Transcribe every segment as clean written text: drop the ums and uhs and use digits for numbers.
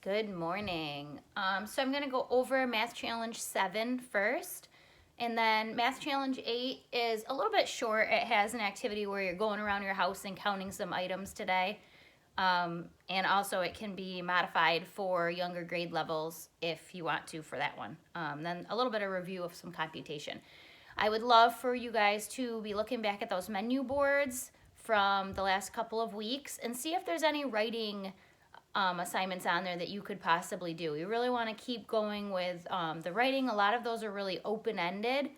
Good morning. So I'm going to go over Math Challenge 7 first. And then Math Challenge 8 is a little bit short. It has an activity where you're going around your house and counting some items today. And also it can be modified for younger grade levels if you want to for that one. Then a little bit of review of some computation. I would love for you guys to be looking back at those menu boards from the last couple of weeks and see if there's any writing assignments on there that you could possibly do. You really want to keep going with the writing. A lot of those are really open-ended,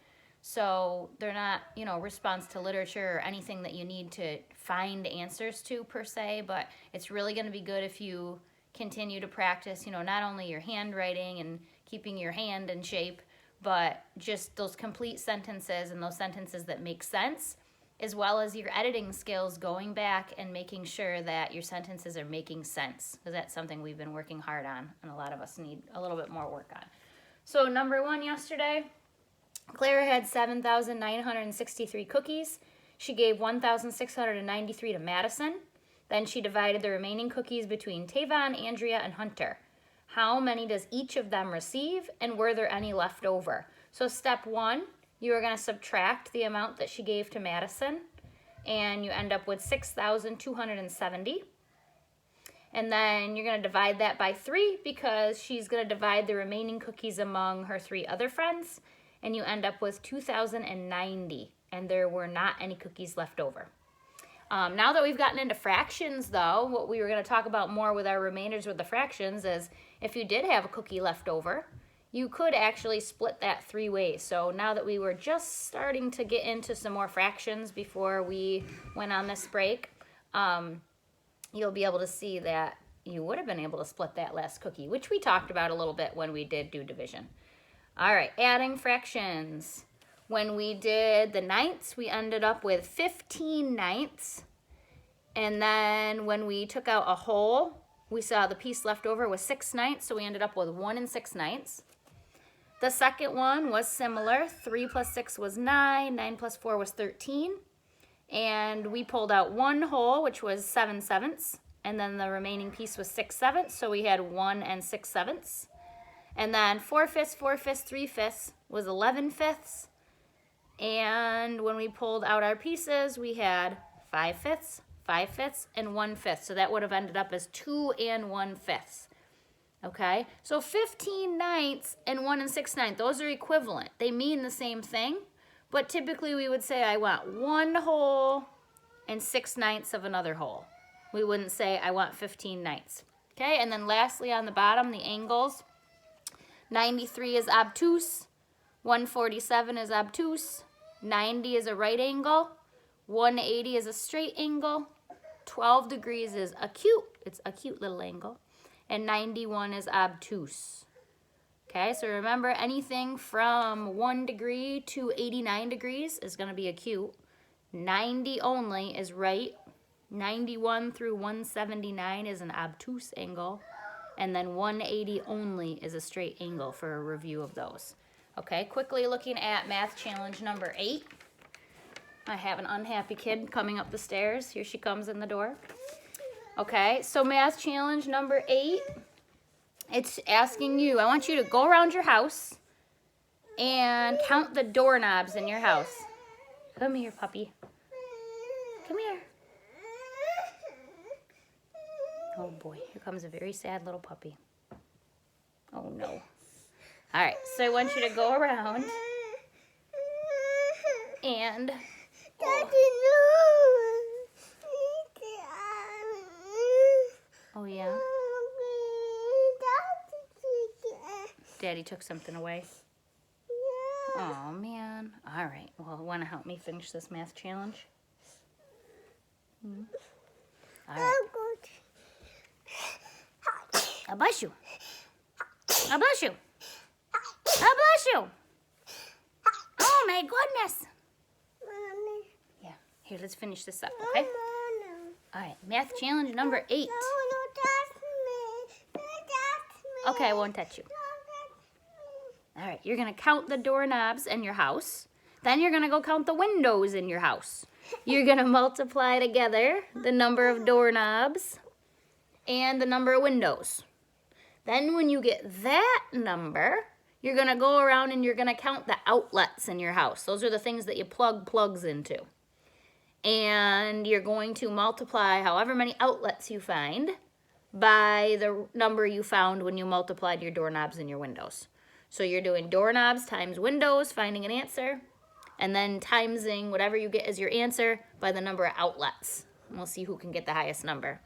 so they're not, response to literature or anything that you need to find answers to per se, but it's really going to be good if you continue to practice, not only your handwriting and keeping your hand in shape, but just those complete sentences and those sentences that make sense, as well as your editing skills, going back and making sure that your sentences are making sense, because that's something we've been working hard on and a lot of us need a little bit more work on. So number 1 yesterday, Clara had 7,963 cookies. She gave 1,693 to Madison. Then she divided the remaining cookies between Tavon, Andrea, and Hunter. How many does each of them receive, and were there any left over? So step 1, you are going to subtract the amount that she gave to Madison, and you end up with 6,270. And then you're going to divide that by 3 because she's going to divide the remaining cookies among her 3 other friends, and you end up with 2,090, and there were not any cookies left over. Now that we've gotten into fractions, though, what we were going to talk about more with our remainders with the fractions is if you did have a cookie left over, you could actually split that 3 ways. So now that we were just starting to get into some more fractions before we went on this break, you'll be able to see that you would have been able to split that last cookie, which we talked about a little bit when we did do division. All right, adding fractions. When we did the ninths, we ended up with 15 ninths. And then when we took out a whole, we saw the piece left over was 6 ninths, so we ended up with 1 6 ninths. The second one was similar. 3 plus 6 was 9. 9 plus 4 was 13. And we pulled out 1 whole, which was 7 sevenths. And then the remaining piece was 6 sevenths, so we had 1 6 sevenths. And then 4 fifths, 4 fifths, 3 fifths was 11 fifths. And when we pulled out our pieces, we had 5 fifths, 5 fifths, and 1 fifth. So that would have ended up as 2 1 fifths. Okay, so 15 ninths and 1 6 ninths, those are equivalent. They mean the same thing, but typically we would say I want 1 whole and 6 ninths of another whole. We wouldn't say I want 15 ninths. Okay, and then lastly on the bottom, the angles. 93 is obtuse, 147 is obtuse, 90 is a right angle, 180 is a straight angle, 12 degrees is acute, it's a cute little angle, and 91 is obtuse. Okay, so remember anything from 1 degree to 89 degrees is going to be acute. 90 only is right. 91 through 179 is an obtuse angle. And then 180 only is a straight angle for a review of those. Okay, quickly looking at math challenge number 8. I have an unhappy kid coming up the stairs. Here she comes in the door. Okay, so math challenge number 8, it's asking you, I want you to go around your house and count the doorknobs in your house. Come here, puppy. Come here. Oh boy, here comes a very sad little puppy. Oh no. All right, so I want you to go around and... Oh yeah? Daddy took something away? Oh man. All right, well, want to help me finish this math challenge? All right. I'll bless you. I'll bless you. I'll bless you. Oh my goodness. Yeah, here, let's finish this up, okay? All right, math challenge number 8. Okay, I won't touch you. All right, you're going to count the doorknobs in your house. Then you're going to go count the windows in your house. You're going to multiply together the number of doorknobs and the number of windows. Then when you get that number, you're going to go around and you're going to count the outlets in your house. Those are the things that you plug plugs into. And you're going to multiply however many outlets you find by the number you found when you multiplied your doorknobs and your windows. So you're doing doorknobs times windows, finding an answer, and then timesing whatever you get as your answer by the number of outlets. And we'll see who can get the highest number.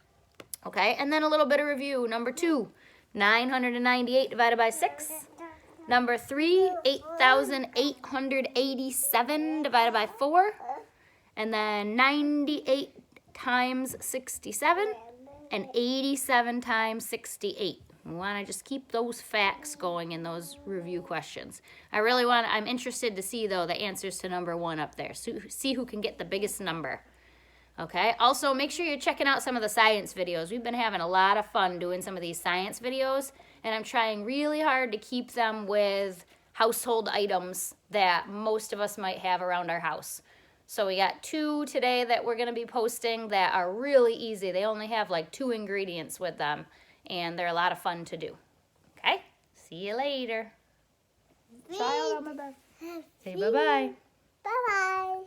Okay, and then a little bit of review. Number 2, 998 divided by 6. Number 3, 8,887 divided by 4. And then 98 times 67 and 87 times 68. We want to just keep those facts going in those review questions. I'm interested to see, though, the answers to number 1 up there. So see who can get the biggest number. Okay, also make sure you're checking out some of the science videos. We've been having a lot of fun doing some of these science videos, and I'm trying really hard to keep them with household items that most of us might have around our house. So we got 2 today that we're going to be posting that are really easy. They only have like 2 ingredients with them, and they're a lot of fun to do. Okay, see you later. Say bye-bye. Bye-bye.